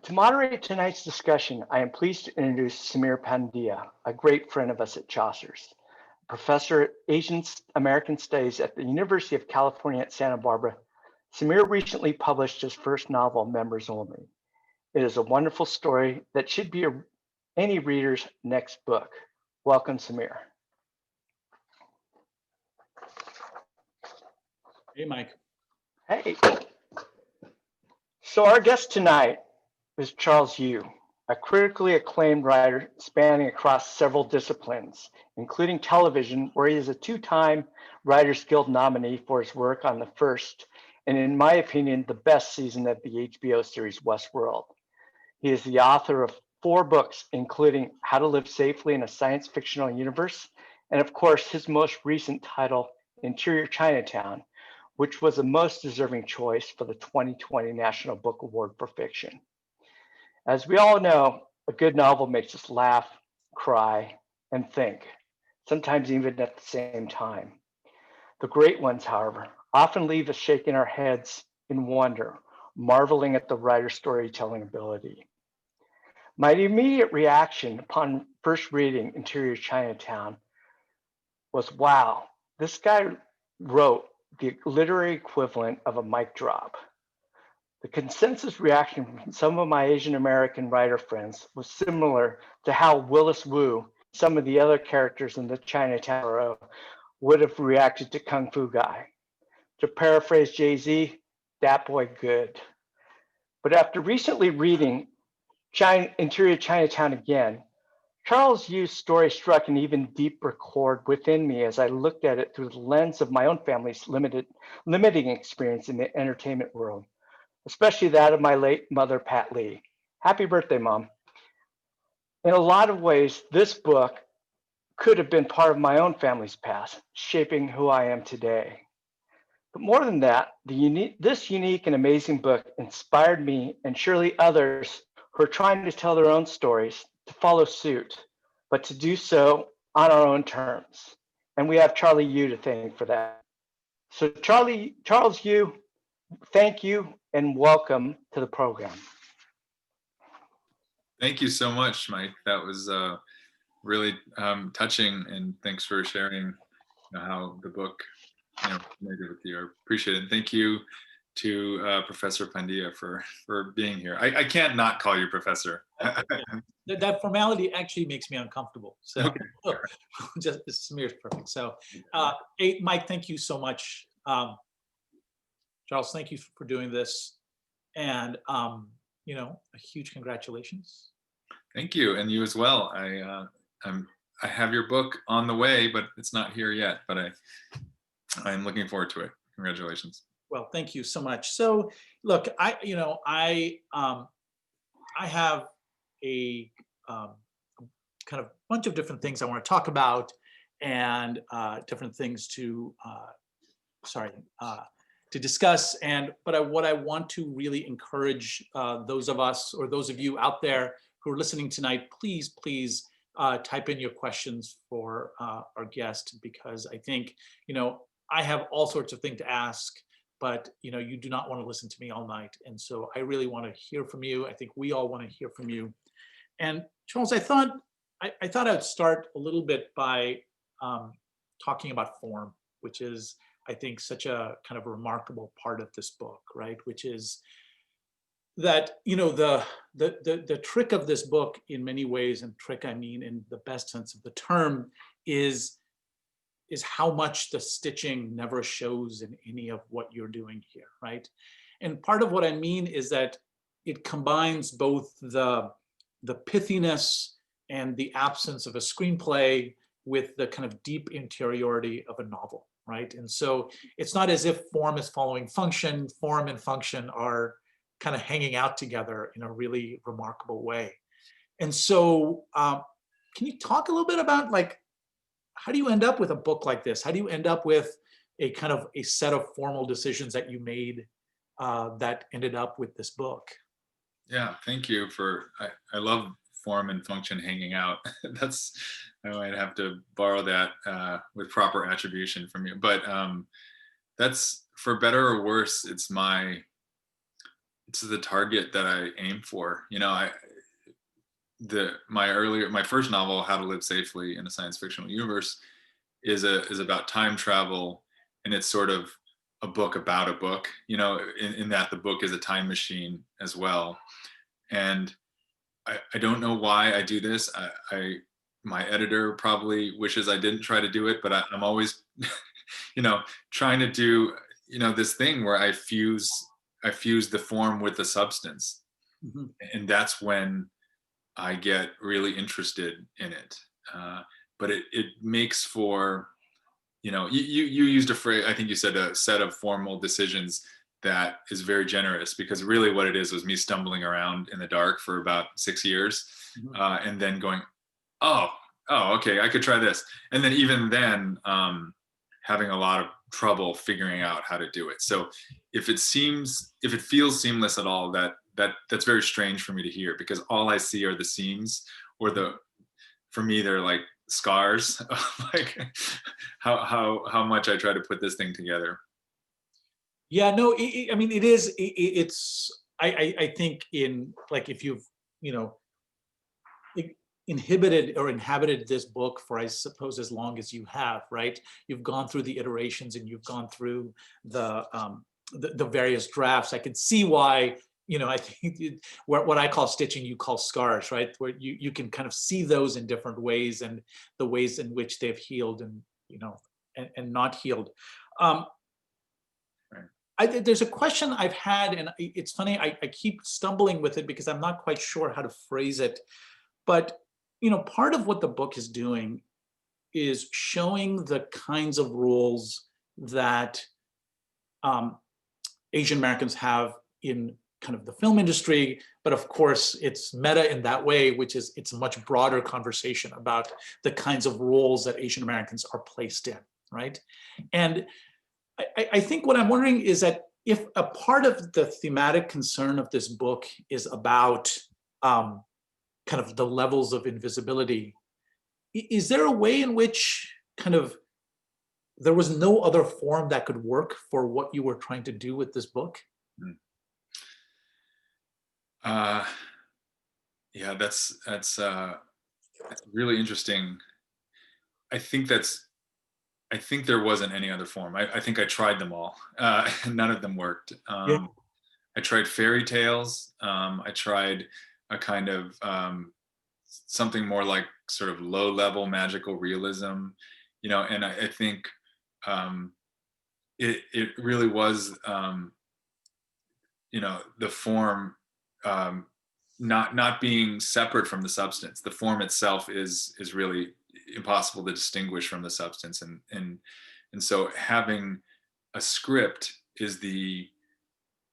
To moderate tonight's discussion, I am pleased to introduce Samir Pandya, a great friend of us at Chaucer's, professor of Asian American Studies at the University of California at Santa Barbara. Samir recently published his first novel, Members Only. It is a wonderful story that should be any reader's next book. Welcome, Samir. Hey, Mike. Hey. So our guest tonight is Charles Yu, a critically acclaimed writer spanning across several disciplines, including television, where he is a two-time Writers Guild nominee for his work on the first, and in my opinion, the best season of the HBO series Westworld. He is the author of 4 books, including How to Live Safely in a Science Fictional Universe, and of course, his most recent title, Interior Chinatown, which was the most deserving choice for the 2020 National Book Award for Fiction. As we all know, a good novel makes us laugh, cry, and think, sometimes even at the same time. The great ones, however, often leave us shaking our heads in wonder, marveling at the writer's storytelling ability. My immediate reaction upon first reading Interior Chinatown was, wow, this guy wrote the literary equivalent of a mic drop. The consensus reaction from some of my Asian American writer friends was similar to how Willis Wu, some of the other characters in the Chinatown Row, would have reacted to Kung Fu Guy. To paraphrase Jay-Z, that boy good. But after recently reading Interior Chinatown again, Charles Yu's story struck an even deeper chord within me as I looked at it through the lens of my own family's limiting experience in the entertainment world, especially that of my late mother, Pat Lee. Happy birthday, Mom. In a lot of ways, this book could have been part of my own family's past, shaping who I am today. But more than that, this unique and amazing book inspired me and surely others who are trying to tell their own stories to follow suit, but to do so on our own terms. And we have Charlie Yu to thank for that. So Charles Yu, thank you and welcome to the program. Thank you so much, Mike. That was really touching, and thanks for sharing how the book resonated with you. I appreciate it. And thank you to Professor Pandya for being here. I can't not call you Professor. That formality actually makes me uncomfortable. So Okay. just Samir's perfect. So hey, Mike, thank you so much. Charles, thank you for doing this. And a huge congratulations. Thank you, and you as well. I have your book on the way, but it's not here yet. But I'm looking forward to it. Congratulations. Well, thank you so much. So, look, I have a kind of bunch of different things I want to talk about, and different things to discuss. But what I want to really encourage those of us, or those of you out there who are listening tonight, please type in your questions for our guest, because I think I have all sorts of things to ask, but you do not want to listen to me all night, and so I really want to hear from you. I think we all want to hear from you. And Charles, I thought I'd start a little bit by talking about form, which is, I think, such a kind of a remarkable part of this book, right? Which is that the trick of this book, in many ways, and trick I mean in the best sense of the term, is how much the stitching never shows in any of what you're doing here, right? And part of what I mean is that it combines both the pithiness and the absence of a screenplay with the kind of deep interiority of a novel, right? And so it's not as if form is following function. Form and function are kind of hanging out together in a really remarkable way. And so can you talk a little bit about, like, how do you end up with a book like this? How do you end up with a kind of a set of formal decisions that you made that ended up with this book? Yeah, thank you for, I love form and function hanging out. I might have to borrow that with proper attribution from you. But that's, for better or worse, it's it's the target that I aim for. You know, my first novel, How to Live Safely in a Science Fictional Universe, is about time travel, and it's sort of a book about a book. You know, in that the book is a time machine as well. And I don't know why I do this. My editor probably wishes I didn't try to do it, but I'm always, you know, trying to do, you know, this thing where I fuse the form with the substance, Mhm. and that's when I get really interested in it. But it makes for, you know, you used a phrase, I think you said a set of formal decisions that is very generous, because really what it is was me stumbling around in the dark for about 6 years, Mhm. and then going, oh, okay, I could try this. And then even then, having a lot of trouble figuring out how to do it. So if it feels seamless at all, that's very strange for me to hear, because all I see are the seams, or for me, they're like scars of like how much I try to put this thing together. Yeah, no, I mean, it is, it's, I think in, like, if you've, you know, i- inhibited or inhabited this book for, I suppose, as long as you have, right? You've gone through the iterations and you've gone through the various drafts. I can see why, you know, I think what I call stitching, you call scars, right? Where you can kind of see those in different ways, and the ways in which they've healed and, you know, and not healed. Um, Right. there's a question I've had, and it's funny, I keep stumbling with it because I'm not quite sure how to phrase it. But, you know, part of what the book is doing is showing the kinds of roles that um, Asian Americans have in kind of the film industry. But of course, it's meta in that way, which is it's a much broader conversation about the kinds of roles that Asian Americans are placed in, right? And I think what I'm wondering is that if a part of the thematic concern of this book is about um, kind of the levels of invisibility, is there a way in which kind of there was no other form that could work for what you were trying to do with this book? Mm. Uh, yeah, that's really interesting. I think that's I think there wasn't any other form. I think I tried them all. And none of them worked. Yeah. I tried fairy tales. I tried a kind of something more like sort of low level magical realism, you know, and I think um, it really was, you know, the form, um, not being separate from the substance. The form itself is really impossible to distinguish from the substance, and so having a script is the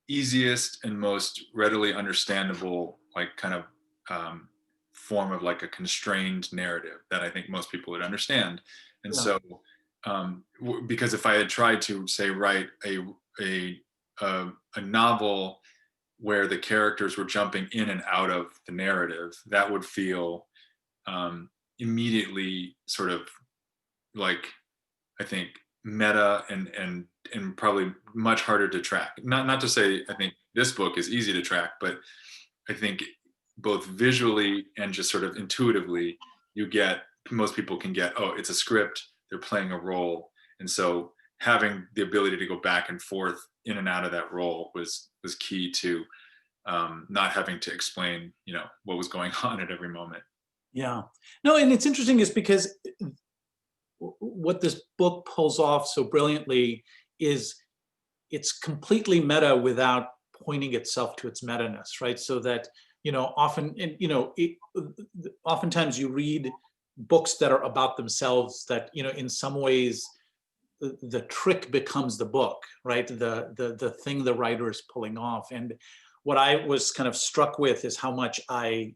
easiest and most readily understandable, like kind of um, form of like a constrained narrative that I think most people would understand. And Yeah. so because if I had tried to say write a a novel where the characters were jumping in and out of the narrative, that would feel immediately sort of like, I think, meta and probably much harder to track. Not to say I think this book is easy to track, but I think both visually and just sort of intuitively, you get, most people can get, oh, it's a script, they're playing a role, and so having the ability to go back and forth in and out of that role was key to not having to explain, you know, what was going on at every moment. Yeah. No, and it's interesting is because what this book pulls off so brilliantly is it's completely meta without pointing itself to its meta-ness, right? So that, you know, often, and, you know, oftentimes you read books that are about themselves that, you know, in some ways the trick becomes the book, right? The thing the writer is pulling off. And what I was kind of struck with is how much I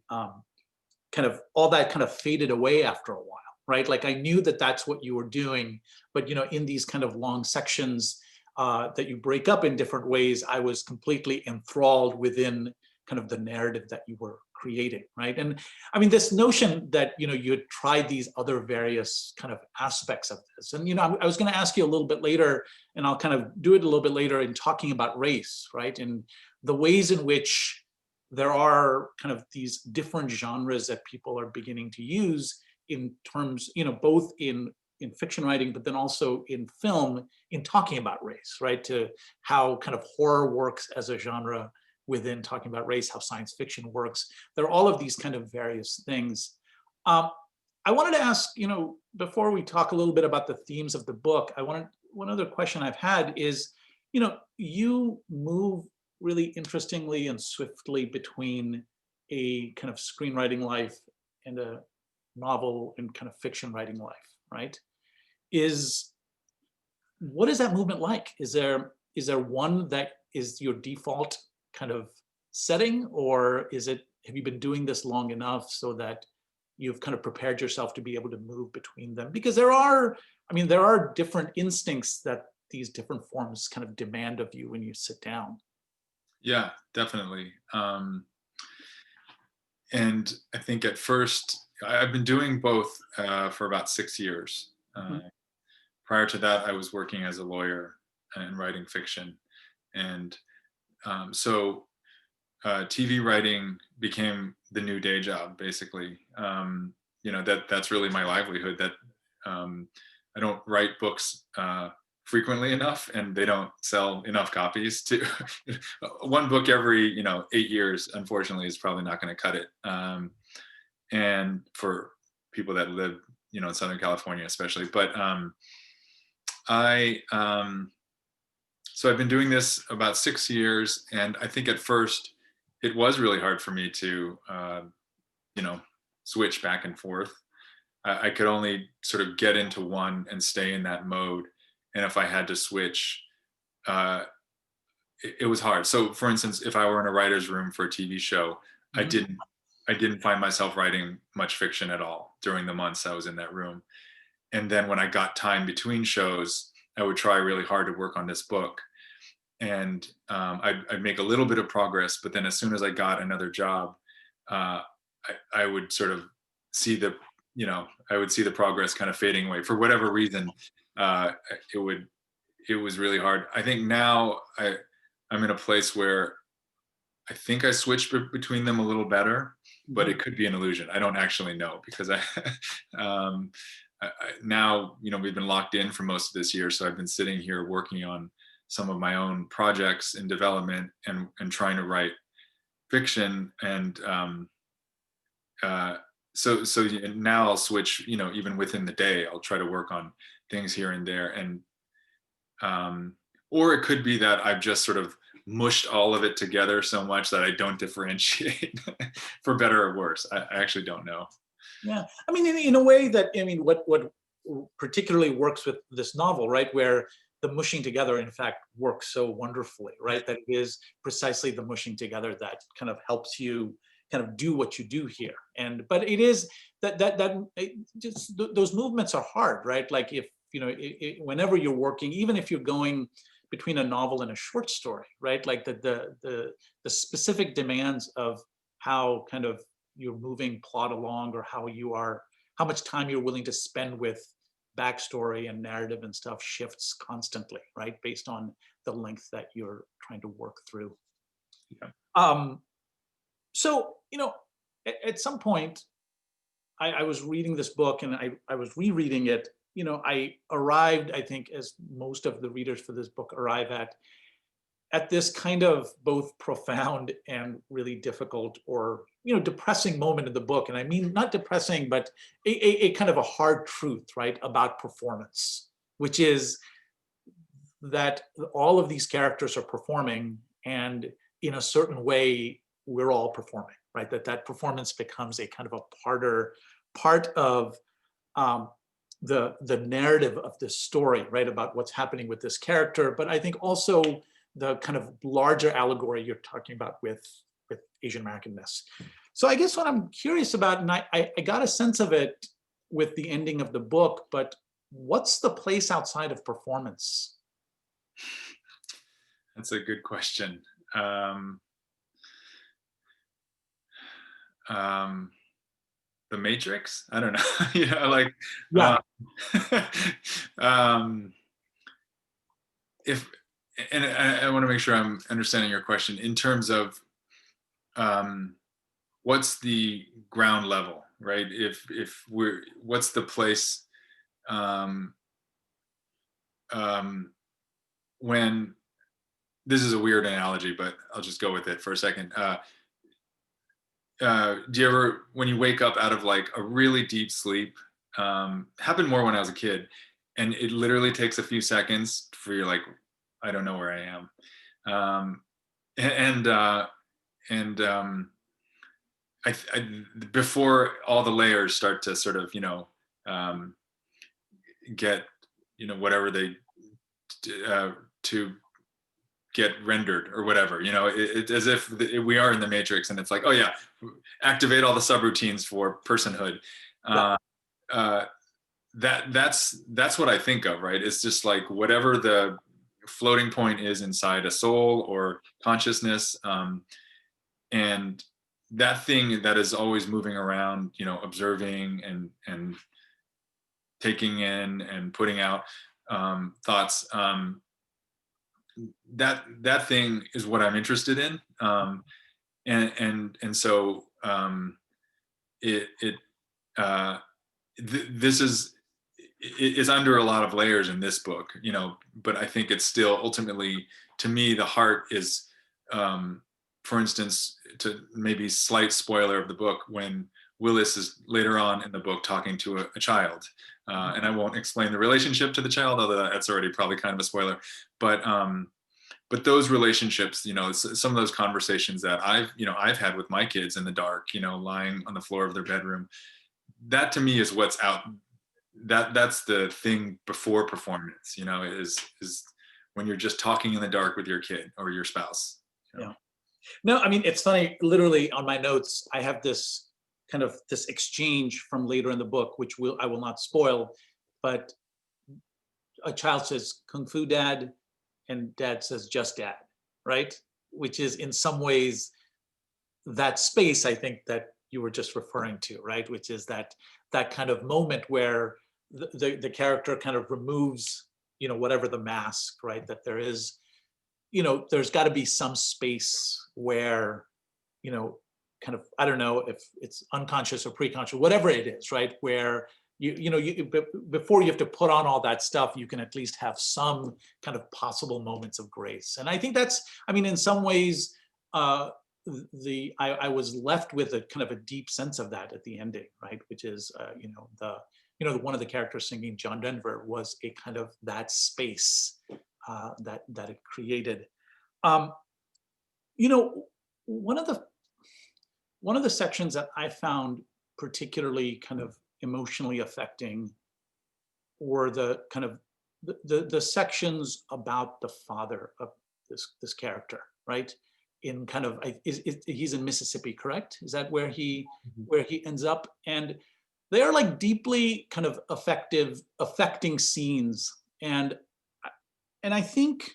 kind of all that kind of faded away after a while, right? Like I knew that that's what you were doing, but you know, in these kind of long sections that you break up in different ways, I was completely enthralled within kind of the narrative that you were creating, right? And I mean, this notion that, you had tried these other various kind of aspects of this. And, I was going to ask you a little bit later, and I'll kind of do it a little bit later in talking about race, right? And the ways in which there are kind of these different genres that people are beginning to use in terms, both in fiction writing, but then also in film, in talking about race, right? To how kind of horror works as a genre within talking about race, how science fiction works. There are all of these kind of various things. I wanted to ask, before we talk a little bit about the themes of the book, one other question I've had is, you move really interestingly and swiftly between a kind of screenwriting life and a novel and kind of fiction writing life, right? What is that movement like? Is there one that is your default kind of setting, or have you been doing this long enough so that you've kind of prepared yourself to be able to move between them? Because there are different instincts that these different forms kind of demand of you when you sit down. Yeah, definitely. And I think at first, I've been doing both for about 6 years. Prior to that, I was working as a lawyer and writing fiction. And so TV writing became the new day job, basically. That's really my livelihood. That I don't write books frequently enough, and they don't sell enough copies to one book every 8 years, unfortunately, is probably not going to cut it. And for people that live in Southern California especially, but so I've been doing this about 6 years, and I think at first it was really hard for me to switch back and forth. I could only sort of get into one and stay in that mode. And if I had to switch, it was hard. So for instance, if I were in a writer's room for a TV show, I didn't find myself writing much fiction at all during the months I was in that room. And then when I got time between shows, I would try really hard to work on this book. And I'd make a little bit of progress, but then as soon as I got another job, I would sort of see the progress kind of fading away for whatever reason. It was really hard. I think now I'm in a place where I think I switch between them a little better, but it could be an illusion. I don't actually know, because now, we've been locked in for most of this year. So I've been sitting here working on some of my own projects in development and trying to write fiction. And so now I'll switch, even within the day, I'll try to work on things here and there. And or it could be that I've just sort of mushed all of it together so much that I don't differentiate for better or worse. I actually don't know. Yeah, I mean, in a way that, what particularly works with this novel, right, where the mushing together, in fact, works so wonderfully, right, that it is precisely the mushing together that kind of helps you kind of do what you do here. But it is just those movements are hard, right? Like if, whenever you're working, even if you're going between a novel and a short story, right, like the specific demands of how kind of you're moving plot along, or how much time you're willing to spend with backstory and narrative and stuff shifts constantly, right, based on the length that you're trying to work through. Yeah. So, at some point, I was reading this book, and I was rereading it. I arrived, I think, as most of the readers for this book arrive at this kind of both profound and really difficult, or depressing moment in the book. And I mean, not depressing, but a kind of a hard truth, right, about performance, which is that all of these characters are performing, and in a certain way, we're all performing, right? That performance becomes a kind of a part of the narrative of this story, right, about what's happening with this character. But I think also the kind of larger allegory you're talking about with Asian Americanness. So I guess what I'm curious about, and I got a sense of it with the ending of the book, but what's the place outside of performance? That's a good question. The Matrix. I don't know. Yeah, like Yeah. um, if and I want to make sure I'm understanding your question in terms of what's the ground level, right? If we're what's the place um, um, when this is a weird analogy, but I'll just go with it for a second. Do you ever, when you wake up out of like a really deep sleep, happened more when I was a kid, and it literally takes a few seconds for you like, I don't know where I am, and and before all the layers start to sort of um, get whatever they to get rendered or whatever, as if we are in the Matrix, and it's like, oh yeah, activate all the subroutines for personhood. Yeah. uh, that's what I think of, right? It's just like whatever the floating point is inside a soul or consciousness, and that thing that is always moving around, observing and taking in and putting out thoughts. That thing is what I'm interested in, and so it this is under a lot of layers in this book, but I think it's still ultimately, to me, the heart is, for instance, to maybe slight spoiler of the book, when Willis is later on in the book talking to a child, and I won't explain the relationship to the child, although that's already probably kind of a spoiler, but those relationships, some of those conversations that I've had with my kids in the dark, lying on the floor of their bedroom, that to me is what's out. That's the thing before performance, is when you're just talking in the dark with your kid or your spouse. Yeah. No, I mean, it's funny, literally on my notes, I have this exchange from later in the book, which I will not spoil, but a child says, "Kung Fu Dad," and Dad says, "Just Dad," right? Which is in some ways that space, I think, that you were just referring to, right? Which is that kind of moment where the character kind of removes, whatever the mask, right? That there is, there's got to be some space where, kind of, I don't know if it's unconscious or preconscious, whatever it is, right? Where before you have to put on all that stuff, you can at least have some kind of possible moments of grace. And I think that's, I mean, in some ways, I was left with a kind of a deep sense of that at the ending, right? Which is, one of the characters singing John Denver was a kind of that space that it created. One of the sections that I found particularly kind of emotionally affecting were the kind of the sections about the father of this character, right? In kind of, he's in Mississippi, correct? Is that where he ends up? And they are like deeply kind of affecting scenes. And I think,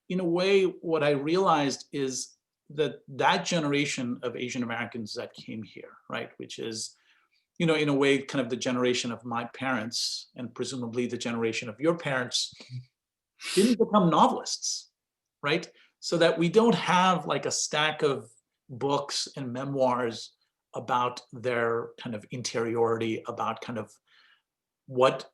in a way, what I realized is that generation of Asian Americans that came here, right, which is, in a way, kind of the generation of my parents and presumably the generation of your parents, didn't become novelists, right? So that we don't have like a stack of books and memoirs about their kind of interiority, about kind of what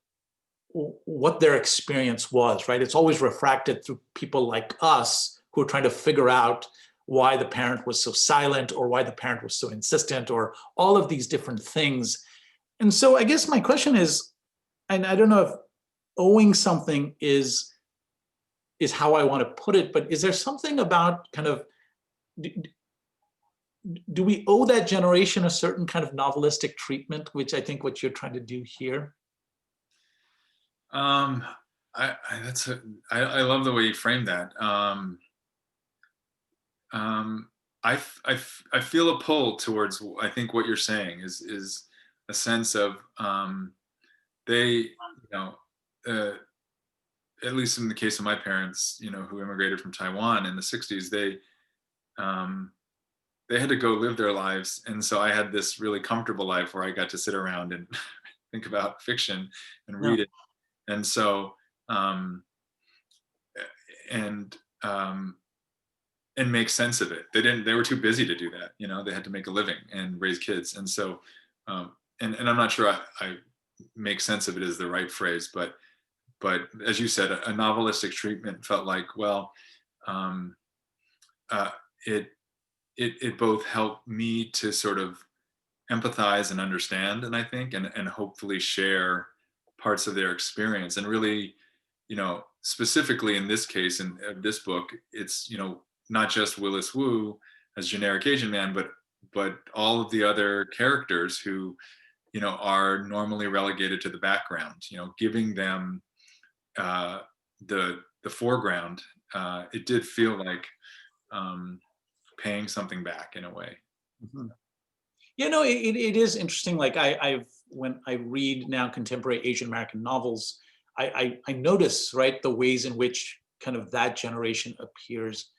their experience was, right? It's always refracted through people like us who are trying to figure out why the parent was so silent, or why the parent was so insistent, or all of these different things. And so I guess my question is, and I don't know if owing something is how I want to put it, but is there something about kind of, do we owe that generation a certain kind of novelistic treatment, which I think what you're trying to do here? I love the way you framed that. I feel a pull towards, I think what you're saying is a sense of, they, at least in the case of my parents, who immigrated from Taiwan in the 60s, they, they had to go live their lives, and so I had this really comfortable life where I got to sit around and think about fiction and Yeah. read it. And so um, and um, and make sense of it. They were too busy to do that. You know, they had to make a living and raise kids. And so, and I'm not sure I make sense of it is the right phrase, but as you said, a novelistic treatment felt like, well, um, uh, it, it both helped me to sort of empathize and understand, and I think, and hopefully share parts of their experience. And really, you know, specifically in this case, in this book, it's, you know, not just Willis Wu as generic Asian man, but all of the other characters who, you know, are normally relegated to the background. You know, giving them uh, the foreground. It did feel like um, paying something back in a way. Mhm. You know, it is interesting. Like I've when I read now contemporary Asian American novels, I notice, right, the ways in which kind of that generation appears,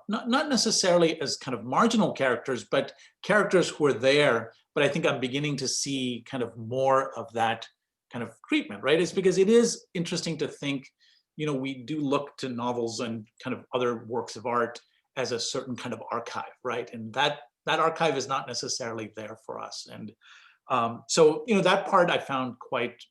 not necessarily as kind of marginal characters, but characters who are there. But I think I'm beginning to see kind of more of that kind of treatment, right? It's because it is interesting to think, you know, we do look to novels and kind of other works of art as a certain kind of archive, right? And that archive is not necessarily there for us. And so, you know, that part I found quite,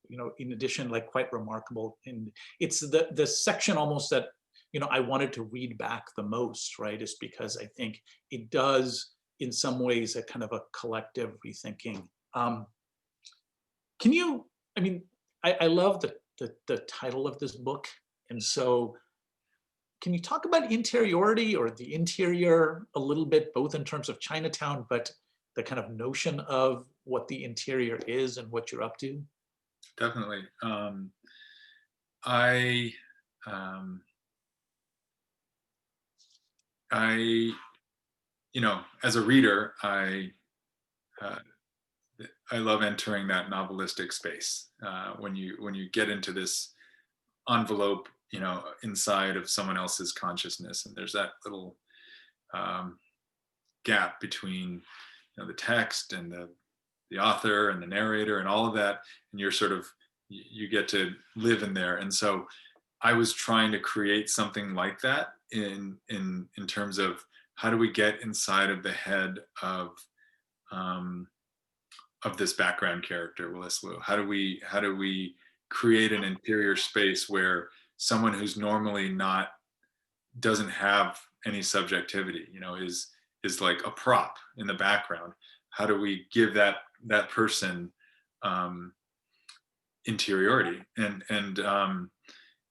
you know, in addition, like quite remarkable. And it's the section almost that, you know, I wanted to read back the most, right? Is because I think it does, in some ways, a kind of a collective rethinking. Can you, I mean, I love the title of this book. And so can you talk about interiority or the interior a little bit, both in terms of Chinatown, but the kind of notion of what the interior is and what you're up to? Definitely. I, um, I, you know, as a reader, uh, I love entering that novelistic space when you get into this envelope, you know, inside of someone else's consciousness, and there's that little um, gap between, you know, the text and the author and the narrator and all of that, and you're sort of you get to live in there. And so I was trying to create something like that in terms of how do we get inside of the head um, of this background character, Willis Wu? How do we create an interior space where someone who's normally not doesn't have any subjectivity, you know, is like a prop in the background? How do we give that person um, interiority? And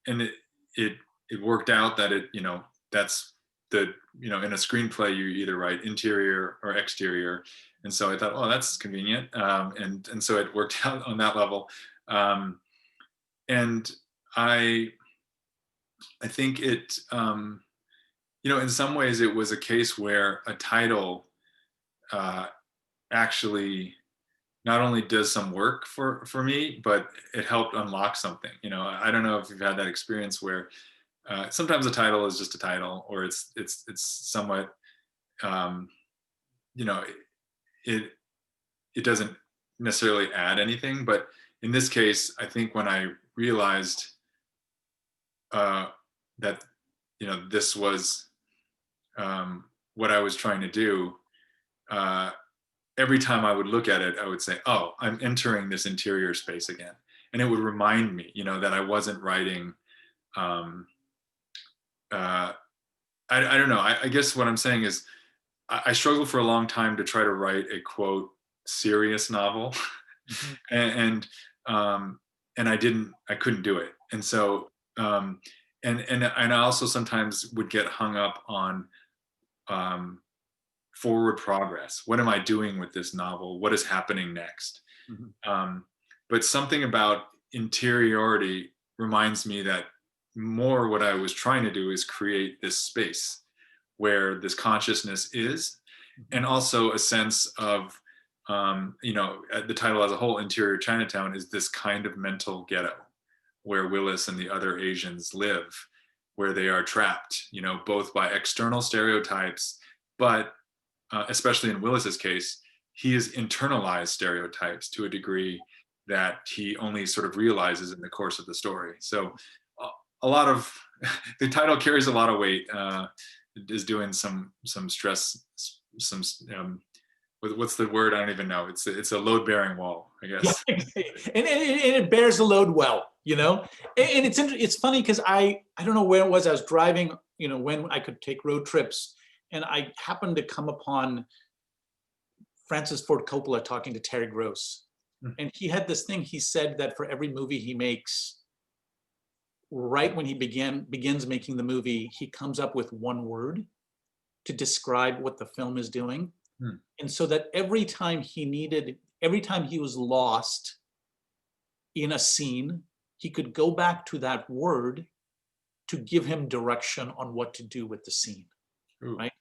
it it worked out that it, you know, that's the, you know, in a screenplay you either write interior or exterior. And so I thought, oh, that's convenient. And so it worked out on that level. um, and I think it, you know, in some ways it was a case where a title uh, actually not only does some work for me, but it helped unlock something. You know, I don't know if you've had that experience where sometimes a title is just a title, or it's somewhat, um, you know, it it doesn't necessarily add anything. But in this case, I think when I realized uh, that, you know, this was what I was trying to do, uh, every time I would look at it, I would say, "Oh, I'm entering this interior space again," and it would remind me, you know, that I wasn't writing. Um, uh, I don't know. I guess what I'm saying is, I struggled for a long time to try to write a quote serious novel, Mhm. and um, and I couldn't do it, and so and I also sometimes would get hung up on um, forward progress. What am I doing with this novel? What is happening next? Mhm. Um, but something about interiority reminds me that more what I was trying to do is create this space where this consciousness is, and also a sense of, you know, the title as a whole, Interior Chinatown, is this kind of mental ghetto where Willis and the other Asians live, where they are trapped, you know, both by external stereotypes, but especially in Willis's case, he has internalized stereotypes to a degree that he only sort of realizes in the course of the story. So a lot of the title carries a lot of weight, is doing some stress, some what's the word? I don't even know. It's a load bearing wall, I guess. and it bears the load well, you know. And it's funny because I don't know where it was. I was driving, you know, when I could take road trips, and I happened to come upon Francis Ford Coppola talking to Terry Gross, and he had this thing. He said that for every movie he makes, right when he begins making the movie, he comes up with one word to describe what the film is doing. And so that every time he was lost in a scene, he could go back to that word to give him direction on what to do with the scene. Ooh. Right?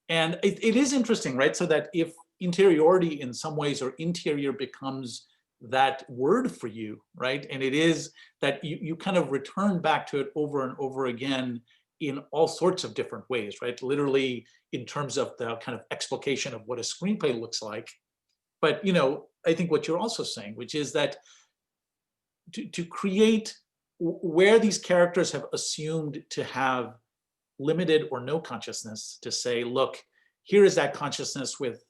And it is interesting, right? So that if interiority in some ways, or interior, becomes that word for you, right? And it is that you kind of return back to it over and over again in all sorts of different ways, right? Literally in terms of the kind of explication of what a screenplay looks like. But, you know, I think what you're also saying, which is that to create where these characters have assumed to have limited or no consciousness, to say, look, here is that consciousness with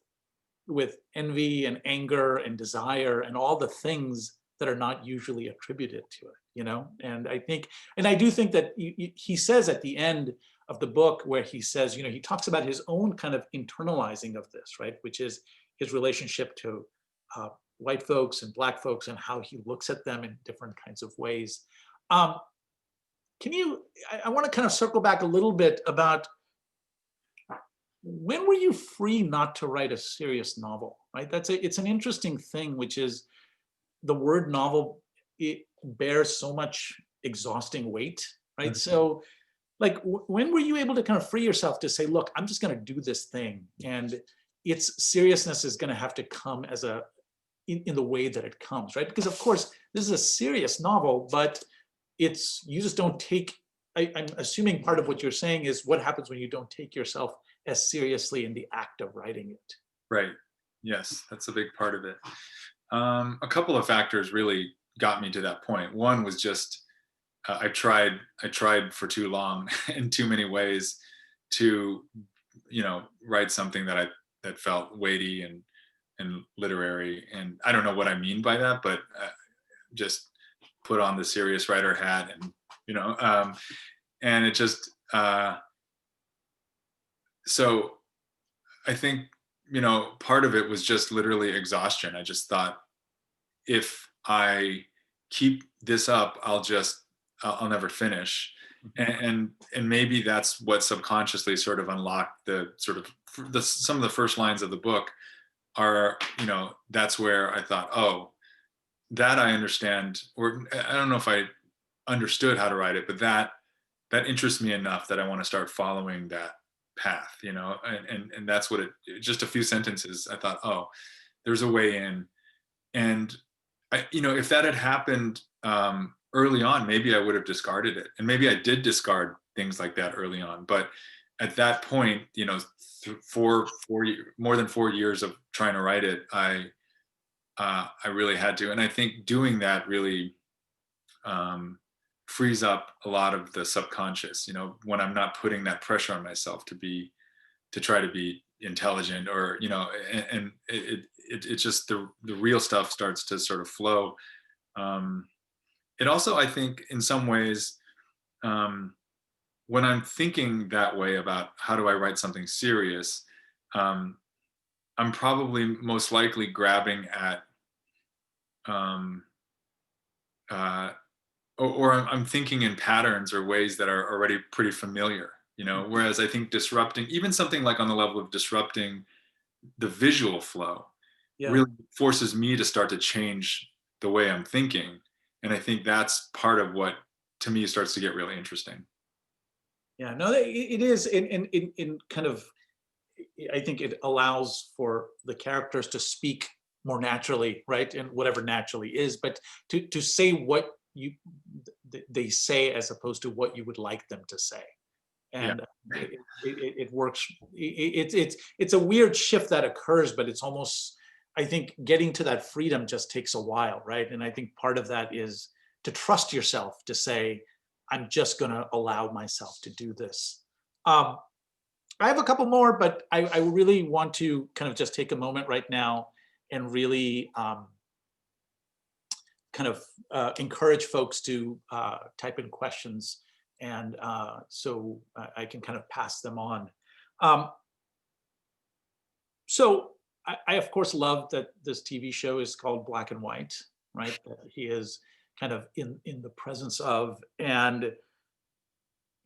envy and anger and desire and all the things that are not usually attributed to it, you know? And I do think that he says at the end of the book, where he says, you know, he talks about his own kind of internalizing of this, right? Which is his relationship to white folks and Black folks, and how he looks at them in different kinds of ways. I want to kind of circle back a little bit about, when were you free not to write a serious novel, right? It's an interesting thing, which is the word novel, it bears so much exhausting weight, right? Mm-hmm. So like, when were you able to kind of free yourself to say, look, I'm just going to do this thing, and its seriousness is going to have to come as in the way that it comes, right? Because of course, this is a serious novel, but you just don't take, I'm assuming part of what you're saying is what happens when you don't take yourself as seriously in the act of writing it. Right. Yes, that's a big part of it. A couple of factors really got me to that point. One was just I tried for too long in too many ways to, you know, write something that felt weighty and literary. And I don't know what I mean by that, but just put on the serious writer hat, and you know, and it just so I think, you know, part of it was just literally exhaustion. I just thought, if I keep this up, I'll never finish. And maybe that's what subconsciously sort of unlocked some of the first lines of the book are, you know, that's where I thought, oh, that I understand, or I don't know if I understood how to write it, but that interests me enough that I want to start following that path, you know. And that's what just a few sentences, I thought, oh, there's a way in. And you know, if that had happened early on, maybe I would have discarded it, and maybe I did discard things like that early on. But at that point, you know, more than 4 years of trying to write it, I really had to. And I think doing that really frees up a lot of the subconscious, you know, when I'm not putting that pressure on myself to try to be intelligent, or, you know, and it's just the real stuff starts to sort of flow. It also, I think, in some ways, when I'm thinking that way about how do I write something serious, I'm probably most likely grabbing at or I'm thinking in patterns or ways that are already pretty familiar, you know. Whereas I think disrupting, even something like on the level of disrupting the visual flow, really forces me to start to change the way I'm thinking. And I think that's part of what, to me, starts to get really interesting. Yeah, no, it is in kind of, I think it allows for the characters to speak more naturally, right? And whatever naturally is, but to say what they say as opposed to what you would like them to say. And it works. It's a weird shift that occurs, but it's almost, I think getting to that freedom just takes a while, right? And I think part of that is to trust yourself to say, I'm just going to allow myself to do this. I have a couple more, but I really want to kind of just take a moment right now and really encourage folks to type in questions, and so I can kind of pass them on. So I of course love that this TV show is called Black and White, right? That he is kind of in the presence of, and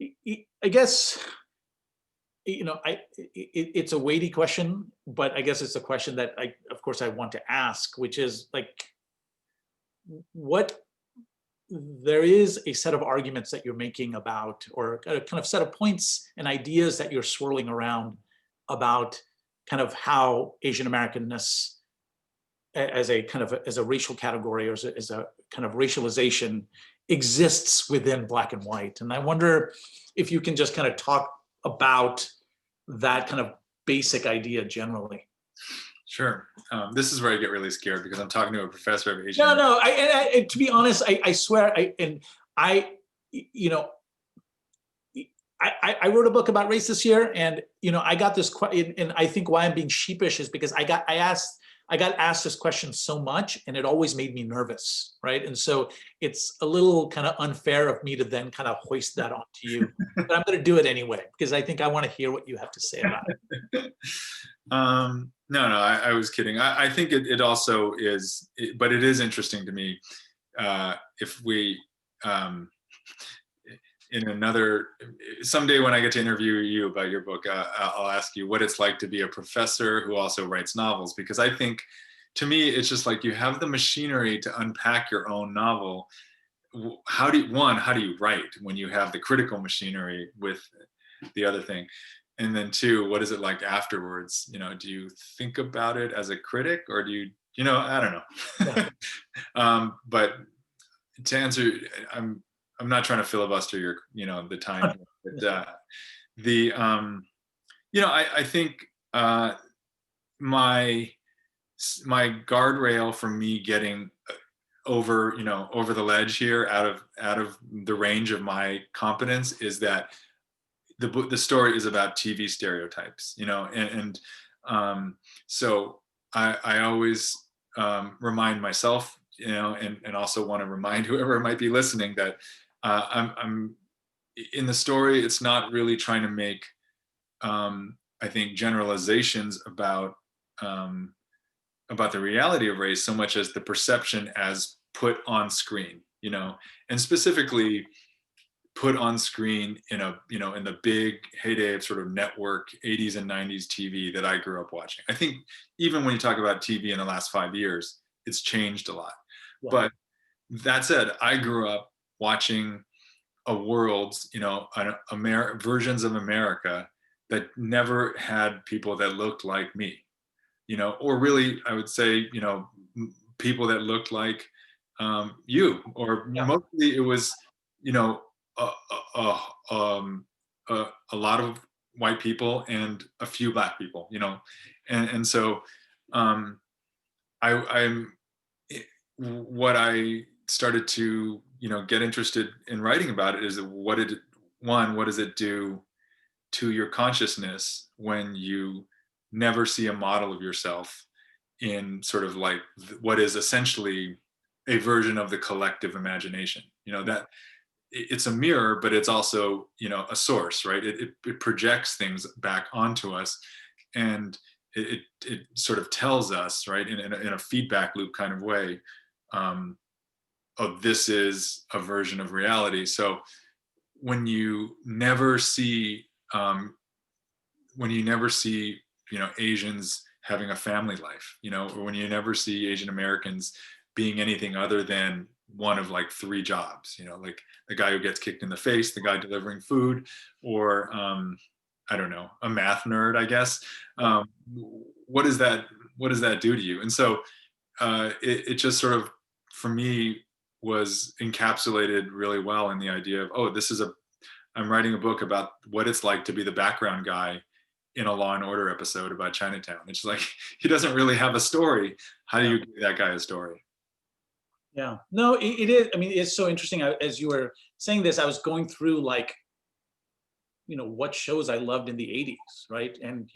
I guess, it's a weighty question, but I guess it's a question that of course I want to ask, which is like, there is a set of arguments that you're making about, or a kind of set of points and ideas that you're swirling around about kind of how Asian Americanness as a racial category, or as a kind of racialization exists within Black and White. And I wonder if you can just kind of talk about that kind of basic idea generally. Sure. This is where I get really scared because I'm talking to a professor of Asian. No. To be honest, I swear, I wrote a book about race this year, and I got this question, and I think why I'm being sheepish is because I got asked this question so much, and it always made me nervous, right? And so it's a little kind of unfair of me to then kind of hoist that onto you, but I'm going to do it anyway because I think I want to hear what you have to say about it. No, I was kidding. I think it also is, but it is interesting to me. If we, someday when I get to interview you about your book, I'll ask you what it's like to be a professor who also writes novels, because I think, to me, it's just like you have the machinery to unpack your own novel. How do you write when you have the critical machinery with the other thing? And then two, what is it like afterwards? Do you think about it as a critic, or do you, I don't know. Yeah. But to answer, I'm not trying to filibuster your, the time, but I think my guardrail for me getting over the ledge here, out of the range of my competence, is that the story is about TV stereotypes, and so I always remind myself, and also want to remind whoever might be listening that I'm in the story. It's not really trying to make, I think, generalizations about the reality of race so much as the perception as put on screen, and specifically put on screen in the big heyday of sort of network 80s and 90s TV that I grew up watching. I think even when you talk about TV in the last 5 years, it's changed a lot. Wow. But that said, I grew up watching a world, versions of America that never had people that looked like me, or really, I would say, people that looked like you, or mostly it was, a lot of white people and a few Black people, and so what I started to get interested in writing about it is what does it do to your consciousness when you never see a model of yourself in sort of like what is essentially a version of the collective imagination, that it's a mirror, but it's also, a source, right? It projects things back onto us, and it sort of tells us, right, in a feedback loop kind of way, this is a version of reality. So when you never see, Asians having a family life, or when you never see Asian Americans being anything other than one of like 3 jobs, like the guy who gets kicked in the face, the guy delivering food, or I don't know, a math nerd, I guess. What does that do to you? And so it just sort of, for me, was encapsulated really well in the idea of, this is I'm writing a book about what it's like to be the background guy in a Law and Order episode about Chinatown. It's like, he doesn't really have a story. How do you give that guy a story? Yeah, no, it is. I mean, it's so interesting. As you were saying this, I was going through like, what shows I loved in the 80s, right? And,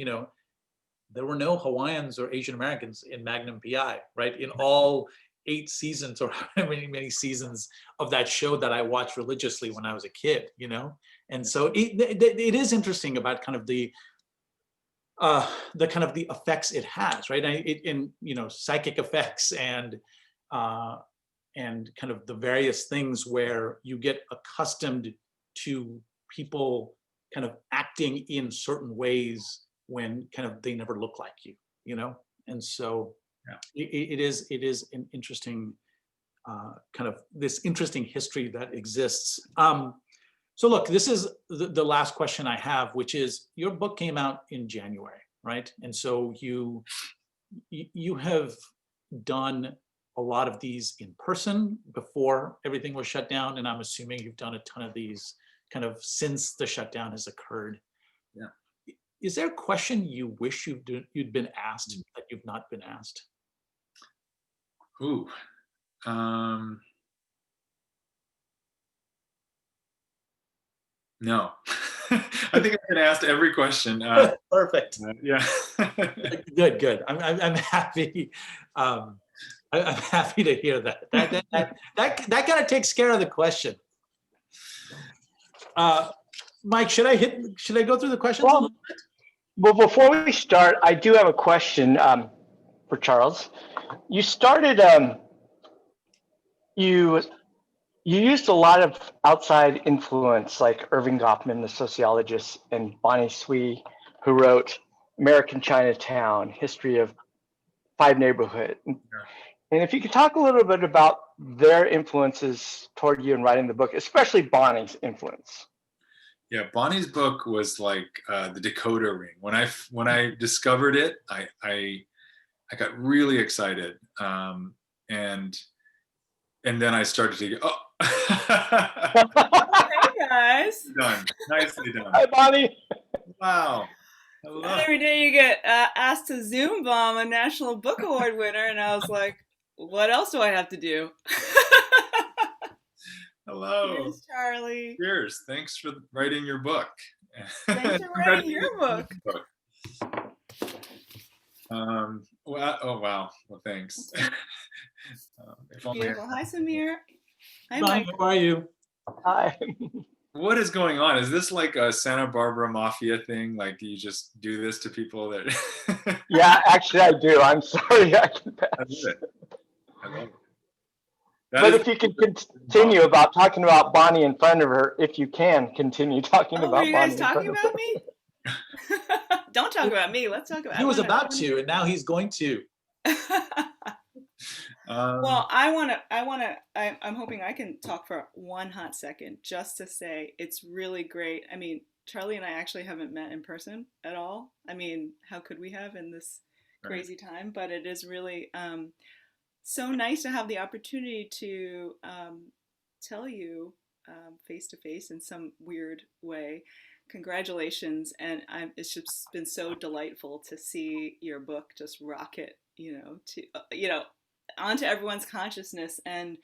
there were no Hawaiians or Asian Americans in Magnum PI, right? In all 8 seasons or however many seasons of that show that I watched religiously when I was a kid, And so it is interesting about kind of the kind of the effects it has, right? In psychic effects and kind of the various things where you get accustomed to people kind of acting in certain ways when kind of they never look like you, And so it is an interesting kind of this interesting history that exists. So look, this is the last question I have, which is your book came out in January, right? And so you have done a lot of these in person before everything was shut down, and I'm assuming you've done a ton of these kind of since the shutdown has occurred. Yeah. Is there a question you wish you'd been asked that you've not been asked? Ooh. No. I think I've been asked every question. Perfect. Yeah. Good. I'm happy. I'm happy to hear that. That kind of takes care of the question. Mike, should I go through the questions? Well, before we start, I do have a question for Charles. You started, you used a lot of outside influence, like Irving Goffman, the sociologist, and Bonnie Swee, who wrote American Chinatown, History of 5 Neighborhood. Yeah. And if you could talk a little bit about their influences toward you in writing the book, especially Bonnie's influence. Yeah, Bonnie's book was like the decoder ring. When I discovered it, I got really excited, and then I started to go, Hey guys. done, nicely done. Hi, Bonnie. Wow. Hello. Not every day you get asked to Zoom bomb a National Book Award winner, and I was like, what else do I have to do? Hello. Here's Charlie. Cheers. Thanks for writing your book. Thanks for writing your book. Well, oh wow. Well, thanks. If only Beautiful. Hi, Samir. Hi, Mike, Mike. how are you? Hi. What is going on? Is this like a Santa Barbara mafia thing? Like you just do this to people that? Yeah, actually I do. I'm sorry. I confess. I love it. I love it. But if you could continue about talking about Bonnie in front of her, if you can continue talking about Bonnie. Were you guys talking about me? Don't talk about me. Let's talk about. He was about to, and now he's going to. Well, I'm hoping I can talk for one hot second just to say it's really great. I mean, Charlie and I actually haven't met in person at all. I mean, how could we have in this crazy time? But it is really so nice to have the opportunity to tell you face to face in some weird way. Congratulations, and it's just been so delightful to see your book just rocket, onto everyone's consciousness, and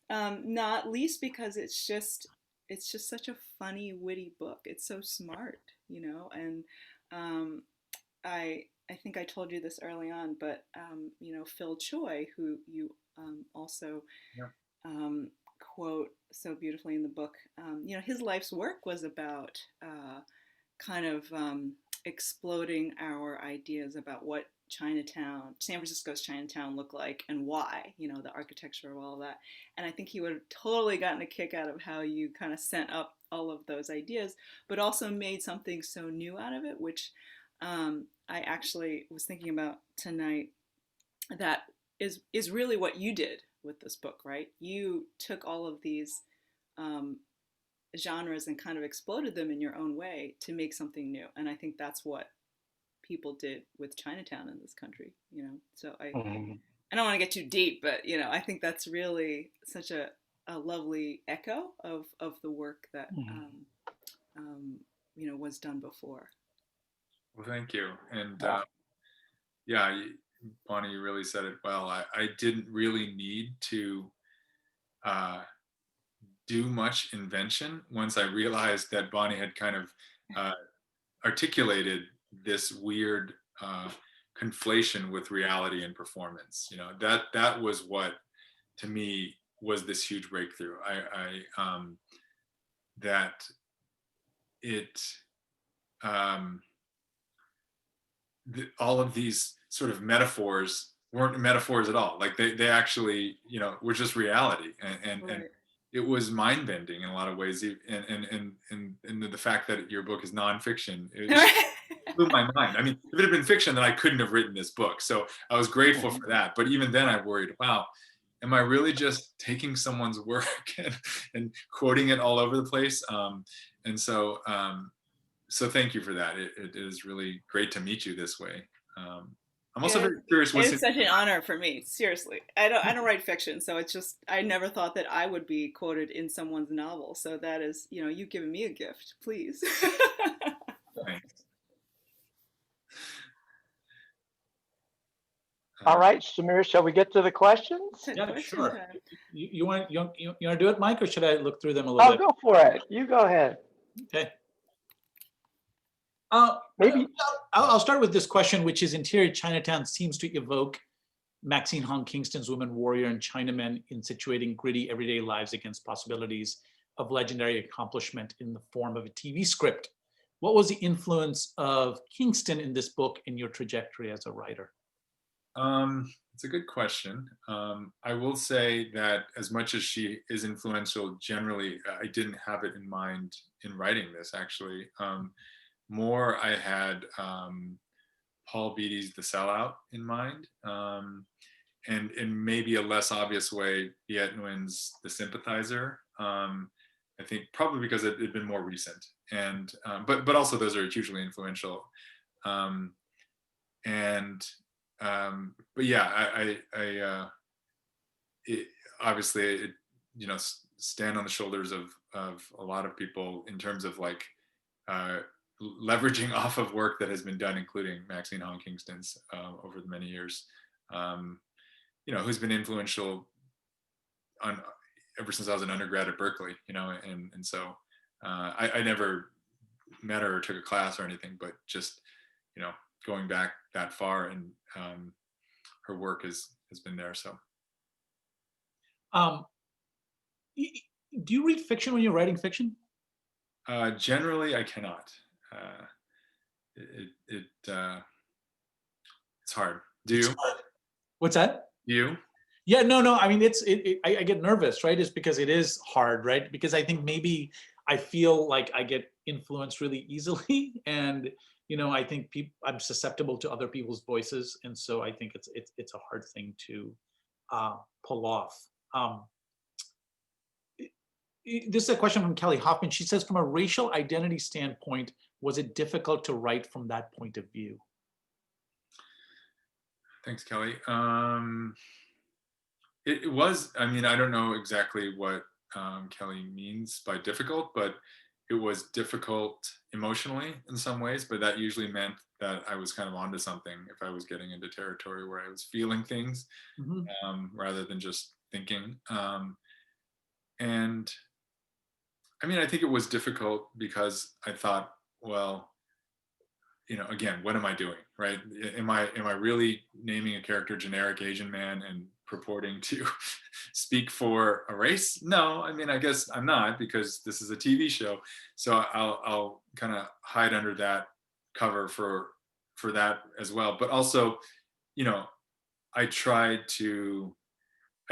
not least because it's just such a funny, witty book. It's so smart, and I think I told you this early on, but Phil Choi, who you also quote so beautifully in the book, his life's work was about kind of exploding our ideas about what San Francisco's Chinatown looked like and why, the architecture of all of that. And I think he would have totally gotten a kick out of how you kind of sent up all of those ideas, but also made something so new out of it, which I actually was thinking about tonight, that is really what you did with this book, right? You took all of these genres and kind of exploded them in your own way to make something new. And I think that's what people did with Chinatown in this country, So I don't want to get too deep, but I think that's really such a lovely echo of the work that was done before. Well, thank you. And Yeah. yeah, Bonnie, you really said it well. I didn't really need to do much invention once I realized that Bonnie had kind of uh, articulated this weird conflation with reality and performance. That was what, to me, was this huge breakthrough. That it all of these sort of metaphors weren't metaphors at all. Like they actually, were just reality. And Right. it was mind bending in a lot of ways. And the fact that your book is nonfiction, it blew my mind. I mean, if it had been fiction, then I couldn't have written this book. So I was grateful for that. But even then I worried, wow, am I really just taking someone's work and quoting it all over the place? And so, so thank you for that. It is really great to meet you this way. I'm also very curious what's It's such an honor for me. Seriously, I don't write fiction, so it's just I never thought that I would be quoted in someone's novel. So that is, you've given me a gift. Please. Thanks. All right, Samir, shall we get to the questions? Yeah, Question sure. time. You want to do it, Mike, or should I look through them a little Oh, bit? go for it. You go ahead. Okay. Maybe. I'll start with this question, which is interior Chinatown seems to evoke Maxine Hong Kingston's women warrior and Chinamen in situating gritty everyday lives against possibilities of legendary accomplishment in the form of a TV script. What was the influence of Kingston in this book in your trajectory as a writer? It's a good question. I will say that as much as she is influential generally, I didn't have it in mind in writing this, actually. More, I had Paul Beatty's The Sellout in mind, and in maybe a less obvious way, Viet Nguyen's The Sympathizer. I think probably because it had been more recent, and but also those are hugely influential. But yeah, obviously it, stand on the shoulders of a lot of people in terms of like leveraging off of work that has been done, including Maxine Hong Kingston's over the many years, who's been influential on ever since I was an undergrad at Berkeley, and so I never met her or took a class or anything, but just, going back that far, and her work has been there. So, do you read fiction when you're writing fiction? Generally, I cannot. It's hard. Do you? What's that? You? Yeah, no. I mean, I get nervous, right? It's because it is hard, right? Because I think maybe I feel like I get influenced really easily, and I think I'm susceptible to other people's voices, and so I think it's a hard thing to pull off. This is a question from Kelly Hoffman. She says, from a racial identity standpoint, was it difficult to write from that point of view? Thanks, Kelly. It was, I mean, I don't know exactly what Kelly means by difficult, but it was difficult emotionally in some ways, but that usually meant that I was kind of onto something if I was getting into territory where I was feeling things, rather than just thinking. And I mean, I think it was difficult because I thought, well, again, what am I doing, right? Am I really naming a character generic Asian man and purporting to speak for a race? No, I mean, I guess I'm not, because this is a TV show. So I'll kind of hide under that cover for that as well. But also, I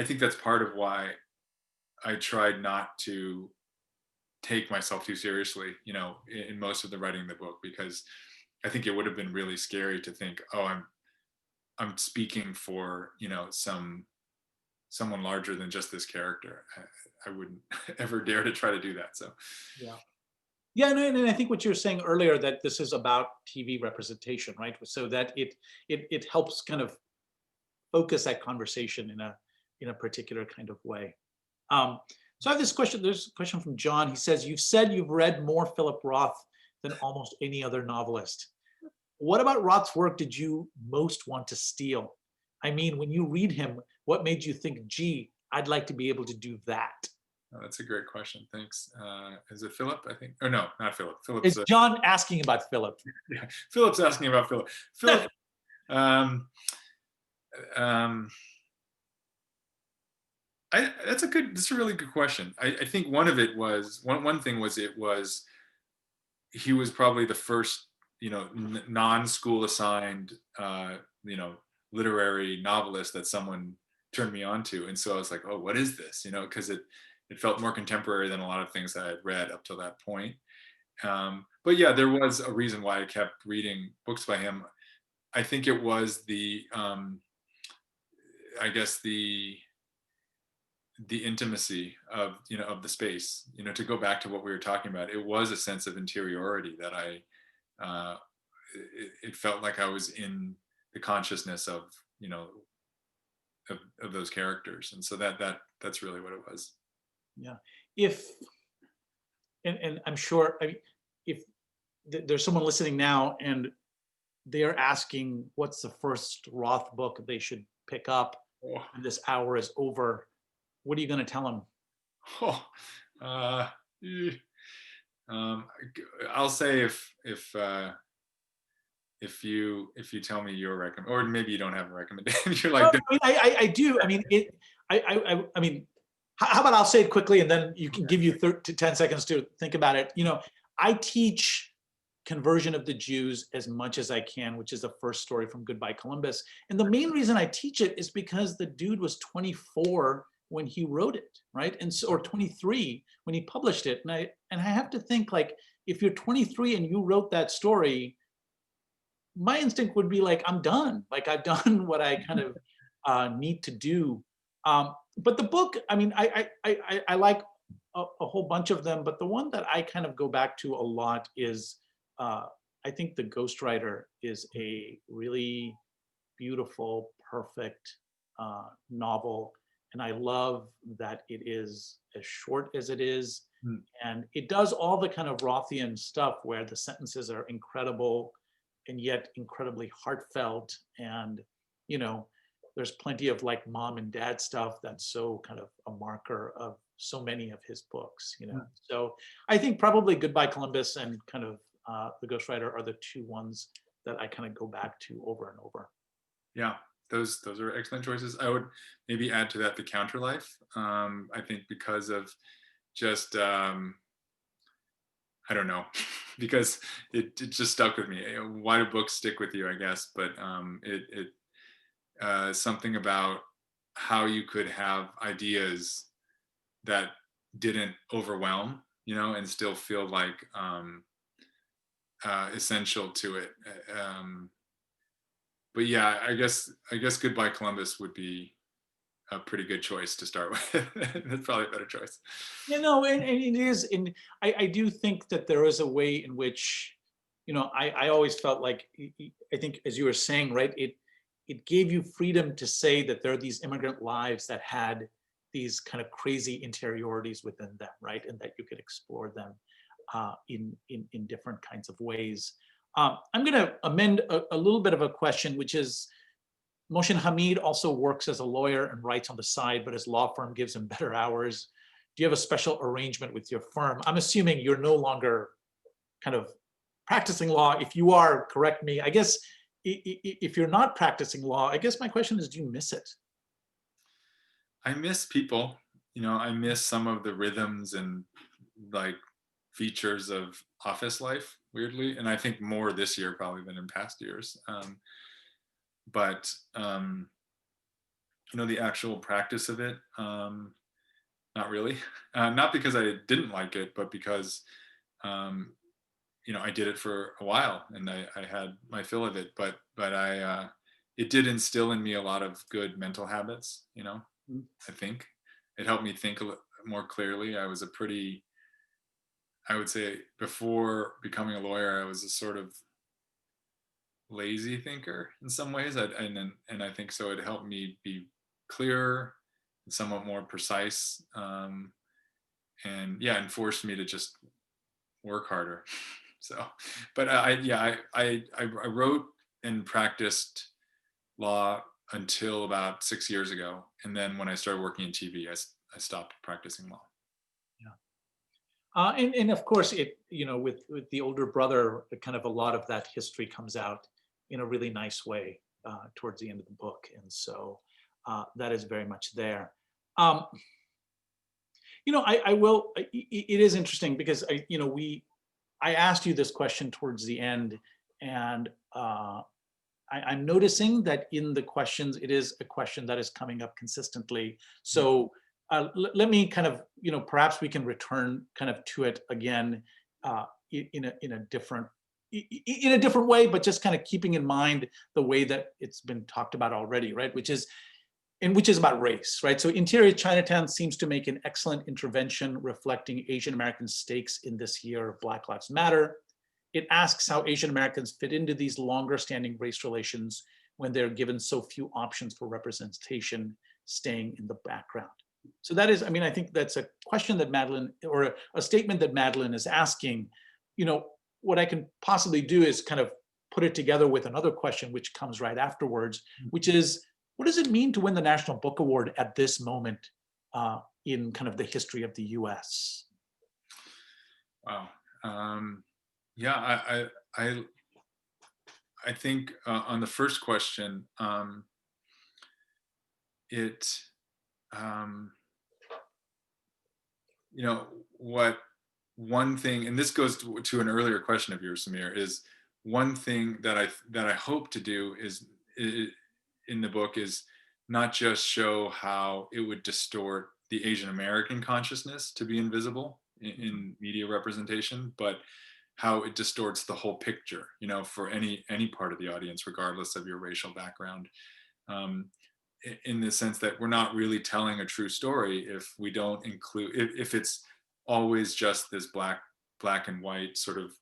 think that's part of why I tried not to take myself too seriously, in most of the writing of the book, because I think it would have been really scary to think, oh, I'm speaking for, someone larger than just this character. I wouldn't ever dare to try to do that. So yeah, and I think what you were saying earlier, that this is about TV representation, right? So that it helps kind of focus that conversation in a particular kind of way. So I have this question. There's a question from John. He says, you've said you've read more Philip Roth than almost any other novelist. What about Roth's work did you most want to steal? I mean, when you read him, what made you think, gee, I'd like to be able to do that? Oh, that's a great question. Thanks. Is it Philip? I think. Oh no, not Philip. Is John asking about Philip? Yeah, Philip's asking about Philip. Philip. um, um, that's a really good question. I think one of it was one thing was he was probably the first, non-school assigned, literary novelist that someone turned me on to. And so I was like, oh, what is this? Because it felt more contemporary than a lot of things that I'd read up till that point. But yeah, there was a reason why I kept reading books by him. I think it was I guess the intimacy of the space. To go back to what we were talking about, it was a sense of interiority that it felt like I was in the consciousness of of those characters, and so that's really what it was. Yeah. If and I'm sure, I mean, if there's someone listening now and they're asking what's the first Roth book they should pick up, Oh, and this hour is over, what are you going to tell them? oh, eh, I'll say if you tell me your recommend, or maybe you don't have a recommendation, you're Well, like, I mean, I do. I mean, I mean, how about I'll say it quickly and then you can give you 10 seconds to think about it. I teach Conversion of the Jews as much as I can, which is the first story from Goodbye Columbus. And the main reason I teach it is because the dude was 24 when he wrote it, right? And so, or 23 when he published it. And I have to think, like, if you're 23 and you wrote that story, my instinct would be like, I'm done. Like, I've done what I kind of need to do. But the book, I mean, I like a whole bunch of them, but the one that I kind of go back to a lot is, I think The Ghostwriter is a really beautiful, perfect novel. And I love that it is as short as it is. Mm. And it does all the kind of Rothian stuff where the sentences are incredible and yet incredibly heartfelt. And, there's plenty of like mom and dad stuff that's so kind of a marker of so many of his books. So I think probably Goodbye Columbus and kind of The Ghostwriter are the two ones that I kind of go back to over and over. yeah, those are excellent choices. I would maybe add to that The Counterlife. I think because of just I don't know, because it just stuck with me. Why do books stick with you, I guess? But something about how you could have ideas that didn't overwhelm, and still feel like essential to it. But yeah, I guess Goodbye Columbus would be a pretty good choice to start with. That's probably a better choice. And it is. And I do think that there is a way in which, I always felt like, I think as you were saying, right, it gave you freedom to say that there are these immigrant lives that had these kind of crazy interiorities within them, right, and that you could explore them in different kinds of ways. I'm going to amend a little bit of a question, which is, Mohsin Hamid also works as a lawyer and writes on the side, but his law firm gives him better hours. Do you have a special arrangement with your firm? I'm assuming you're no longer kind of practicing law. If you are, correct me. I guess if you're not practicing law, I guess my question is, do you miss it? I miss people. I miss some of the rhythms and like features of office life, weirdly, and I think more this year probably than in past years. But the actual practice of it, not really. Not because I didn't like it, but because I did it for a while and I had my fill of it. But it did instill in me a lot of good mental habits. I think it helped me think more clearly. I would say before becoming a lawyer, I was a sort of lazy thinker in some ways. And I think so it helped me be clearer and somewhat more precise. And forced me to just work harder. So, but I wrote and practiced law until about 6 years ago. And then when I started working in TV, I stopped practicing law. And of course, with the older brother, kind of a lot of that history comes out in a really nice way towards the end of the book, and so that is very much there. I will. It is interesting because I asked you this question towards the end, and I'm noticing that in the questions, it is a question that is coming up consistently. So let me kind of, perhaps we can return kind of to it again in a different way, but just kind of keeping in mind the way that it's been talked about already, right? Which is about race, right? So Interior Chinatown seems to make an excellent intervention reflecting Asian American stakes in this year of Black Lives Matter. It asks how Asian Americans fit into these longer standing race relations when they're given so few options for representation, staying in the background. So that is, I think that's a question that Madeline, or a statement that Madeline is asking. What I can possibly do is kind of put it together with another question, which comes right afterwards, which is, what does it mean to win the National Book Award at this moment in kind of the history of the US? Wow. Yeah, I think on the first question, what one thing, and this goes to an earlier question of yours, Samir, is one thing that I hope to do is in the book is not just show how it would distort the Asian American consciousness to be invisible in media representation, but how it distorts the whole picture, for any part of the audience, regardless of your racial background. In the sense that we're not really telling a true story if we don't include, if it's always just this black and white sort of,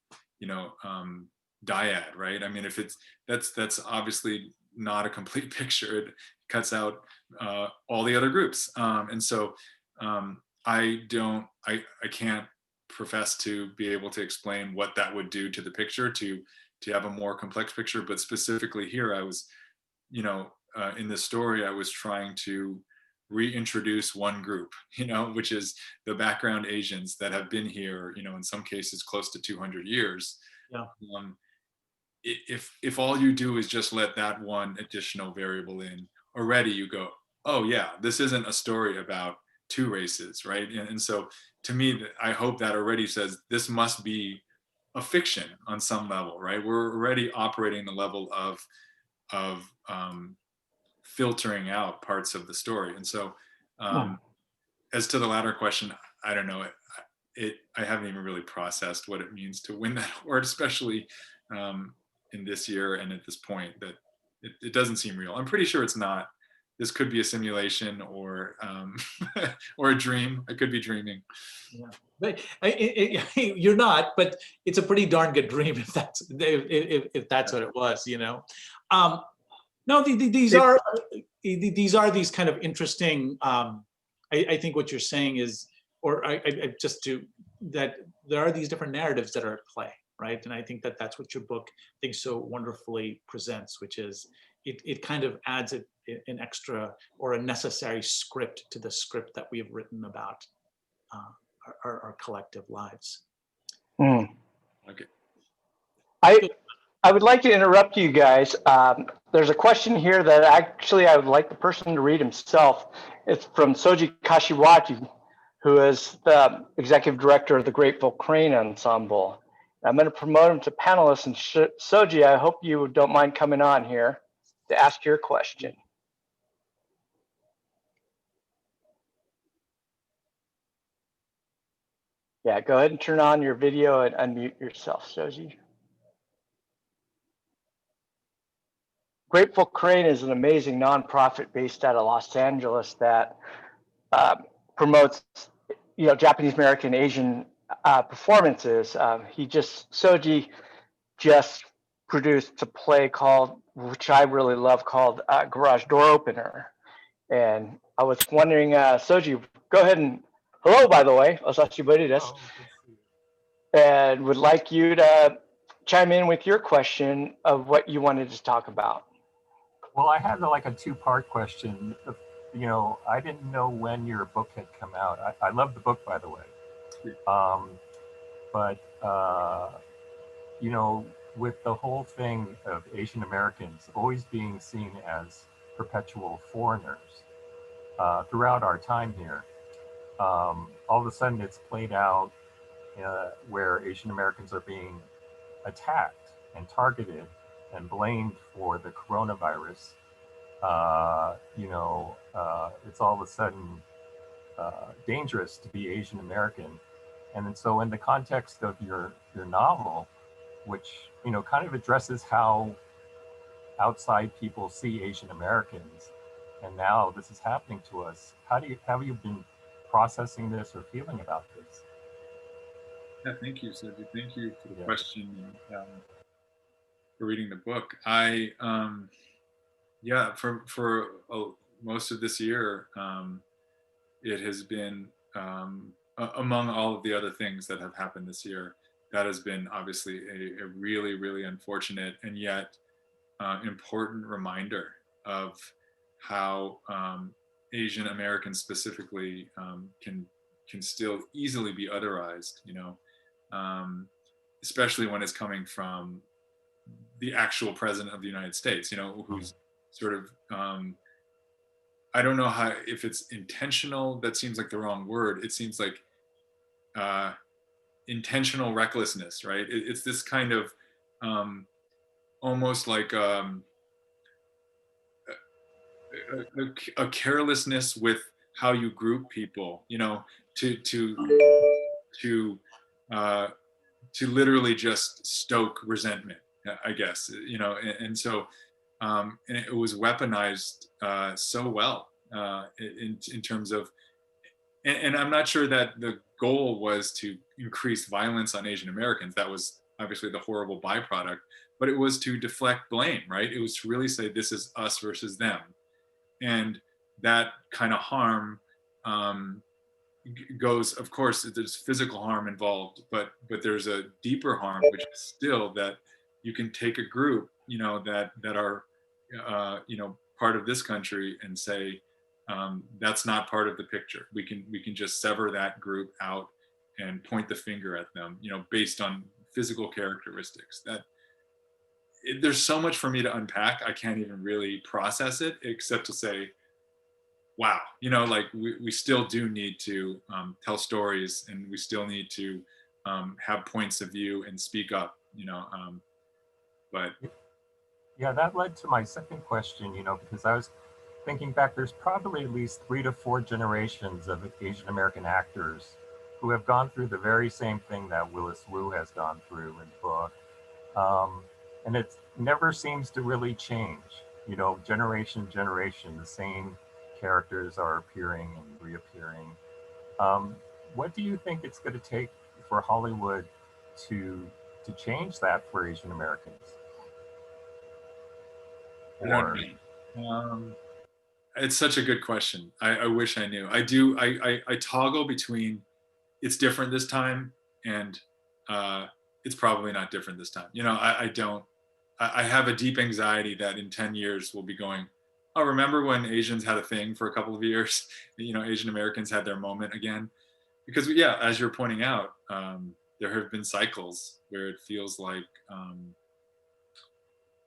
dyad, right? If it's, that's obviously not a complete picture. It cuts out all the other groups. And so I can't profess to be able to explain what that would do to the picture, to have a more complex picture. But specifically here, I was, in this story, I was trying to reintroduce one group, which is the background Asians that have been here, in some cases close to 200 years. Yeah. If all you do is just let that one additional variable in, already you go, oh yeah, this isn't a story about two races, right? And so to me, I hope that already says this must be a fiction on some level, right? We're already operating the level of filtering out parts of the story. And so as to the latter question, I don't know, I haven't even really processed what it means to win that award, especially in this year and at this point, that it doesn't seem real. I'm pretty sure it's not. This could be a simulation or or a dream. I could be dreaming. Yeah. But you're not, but it's a pretty darn good dream if that's what it was, No, these are these kind of interesting. I think what you're saying is, or that there are these different narratives that are at play, right? And I think that that's what your book, I think, so wonderfully presents, which is it kind of adds an extra or a necessary script to the script that we have written about our collective lives. Okay. I would like to interrupt you guys. There's a question here that actually I would like the person to read himself. It's from Soji Kashiwagi, who is the executive director of the Grateful Crane Ensemble. I'm going to promote him to panelist, and Soji, I hope you don't mind coming on here to ask your question. Yeah, go ahead and turn on your video and unmute yourself, Soji. Grateful Crane is an amazing nonprofit based out of Los Angeles that promotes, Japanese American Asian performances. Soji just produced a play which I really love, called Garage Door Opener. And I was wondering, Soji, go ahead and hello, by the way. Osashi desu. and would like you to chime in with your question of what you wanted to talk about. Well, I had like a two-part question. I didn't know when your book had come out. I love the book, by the way. But with the whole thing of Asian Americans always being seen as perpetual foreigners throughout our time here, all of a sudden it's played out where Asian Americans are being attacked and targeted and blamed for the coronavirus. It's all of a sudden dangerous to be Asian American. And then, so in the context of your novel, which kind of addresses how outside people see Asian Americans, and now this is happening to us, have you been processing this or feeling about this? Yeah, thank you, Sergey. Thank you for the Yeah. question and for reading the book. Yeah, for most of this year, it has been among all of the other things that have happened this year. That has been obviously a really, really unfortunate and yet important reminder of how Asian Americans specifically can still easily be otherized. Especially when it's coming from the actual president of the United States. Who's sort of I don't know if it's intentional. That seems like the wrong word. It seems like intentional recklessness, right? It's this kind of almost like a carelessness with how you group people, to literally just stoke resentment, I guess, and so and it was weaponized so well in terms of, and I'm not sure that the goal was to increase violence on Asian Americans. That was obviously the horrible byproduct, but it was to deflect blame, right? It was to really say this is us versus them, and that kind of harm goes. Of course, there's physical harm involved, but there's a deeper harm, which is still that you can take a group, that are part of this country and say that's not part of the picture. We can just sever that group out and point the finger at them, based on physical characteristics. There's so much for me to unpack. I can't even really process it except to say, wow, like we still do need to tell stories, and we still need to have points of view and speak up, but Yeah, that led to my second question, because I was thinking back, there's probably at least 3 to 4 generations of Asian American actors who have gone through the very same thing that Willis Wu has gone through in the book. And it never seems to really change. Generation to generation, the same characters are appearing and reappearing. What do you think it's going to take for Hollywood to change that for Asian Americans? Or it's such a good question. I wish I knew. I do. I toggle between it's different this time and it's probably not different this time. I don't. I have a deep anxiety that in 10 years we'll be going, oh, remember when Asians had a thing for a couple of years? Asian Americans had their moment again. Because, yeah, as you're pointing out, there have been cycles where it feels like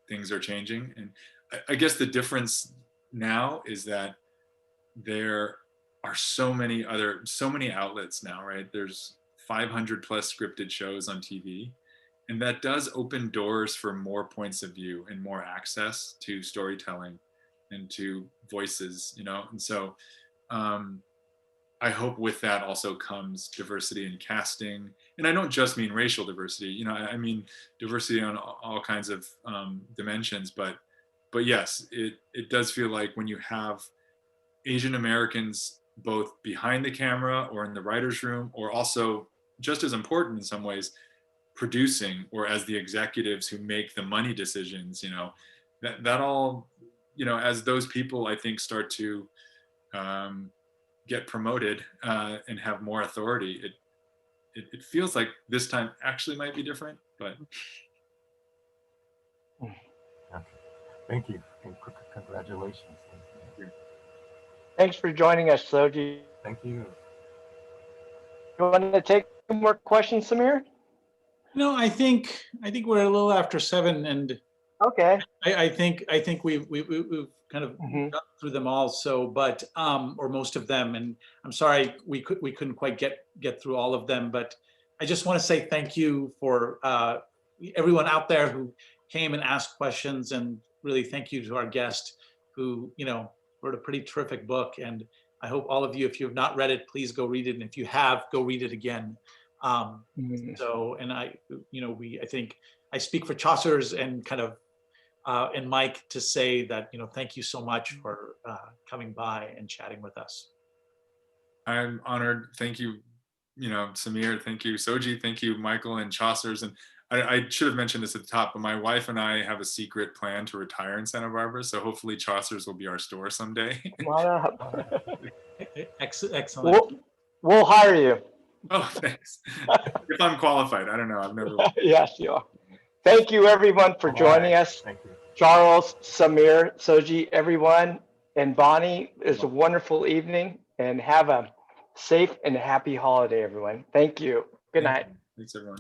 things are changing. And I guess the difference now is that there are so many outlets now, right? There's 500 plus scripted shows on TV. And that does open doors for more points of view and more access to storytelling and to voices, And so I hope with that also comes diversity in casting. And I don't just mean racial diversity, I mean diversity on all kinds of dimensions. But yes, it does feel like when you have Asian Americans both behind the camera or in the writer's room, or also just as important in some ways, producing, or as the executives who make the money decisions, that all, as those people I think start to get promoted and have more authority, it feels like this time actually might be different, but. Thank you. And congratulations. Thanks for joining us, Soji. Thank you. You want to take more questions, Samir? No, I think we're a little after 7, and Okay. I think we've kind of Mhm. got through them all. So, but or most of them, and I'm sorry we couldn't quite get through all of them. But I just want to say thank you for everyone out there who came and asked questions, and really thank you to our guest who wrote a pretty terrific book. And I hope all of you, if you have not read it, please go read it, and if you have, go read it again. Mhm. So, and I think I speak for Chaucer's and kind of and Mike to say that, thank you so much for coming by and chatting with us. I'm honored. Thank you, Samir. Thank you, Soji. Thank you, Michael and Chaucer's. And I should have mentioned this at the top, but my wife and I have a secret plan to retire in Santa Barbara. So hopefully Chaucer's will be our store someday. Come on up. Excellent. We'll hire you. Oh, thanks. If I'm qualified, I don't know. I've never. Yes, you are. Thank you, everyone, for joining us. Thank you. Charles, Samir, Soji, everyone, and Bonnie. It's a wonderful evening, and have a safe and happy holiday, everyone. Thank you. Good night. Thanks, everyone.